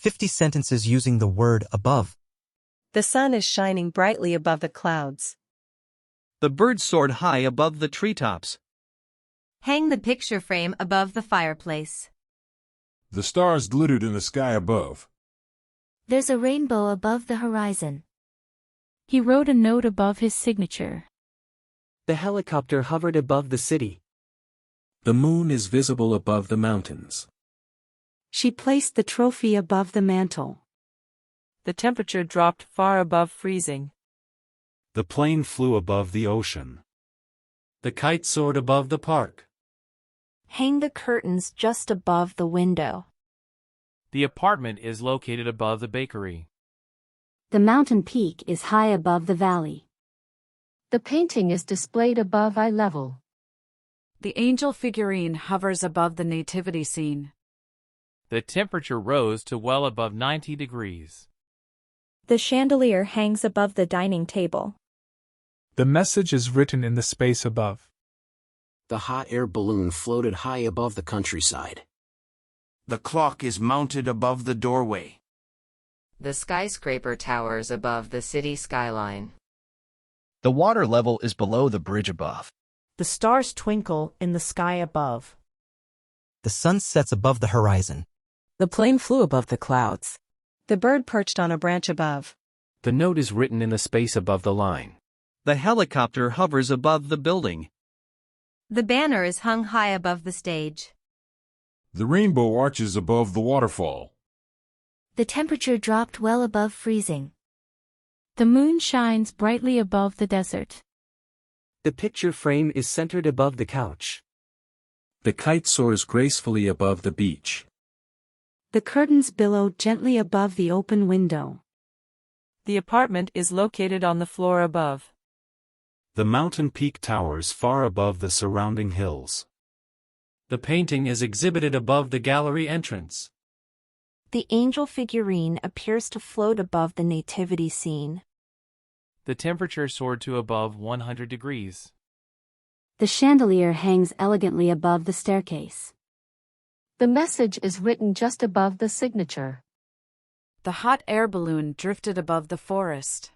50 sentences using the word above. The sun is shining brightly above the clouds. The bird soared high above the treetops. Hang the picture frame above the fireplace. The stars glittered in the sky above. There's a rainbow above the horizon. He wrote a note above his signature. The helicopter hovered above the city. The moon is visible above the mountains. She placed the trophy above the mantel. The temperature dropped far above freezing. The plane flew above the ocean. The kite soared above the park. Hang the curtains just above the window. The apartment is located above the bakery. The mountain peak is high above the valley. The painting is displayed above eye level. The angel figurine hovers above the nativity scene. The temperature rose to well above 90 degrees. The chandelier hangs above the dining table. The message is written in the space above. The hot air balloon floated high above the countryside. The clock is mounted above the doorway. The skyscraper towers above the city skyline. The water level is below the bridge above. The stars twinkle in the sky above. The sun sets above the horizon. The plane flew above the clouds. The bird perched on a branch above. The note is written in the space above the line. The helicopter hovers above the building. The banner is hung high above the stage. The rainbow arches above the waterfall. The temperature dropped well above freezing. The moon shines brightly above the desert. The picture frame is centered above the couch. The kite soars gracefully above the beach. The curtains billow gently above the open window. The apartment is located on the floor above. The mountain peak towers far above the surrounding hills. The painting is exhibited above the gallery entrance. The angel figurine appears to float above the nativity scene. The temperature soared to above 100 degrees. The chandelier hangs elegantly above the staircase. The message is written just above the signature. The hot air balloon drifted above the forest.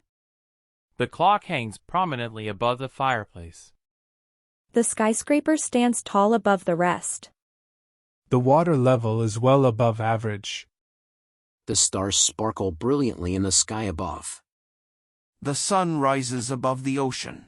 The clock hangs prominently above the fireplace. The skyscraper stands tall above the rest. The water level is well above average. The stars sparkle brilliantly in the sky above. The sun rises above the ocean.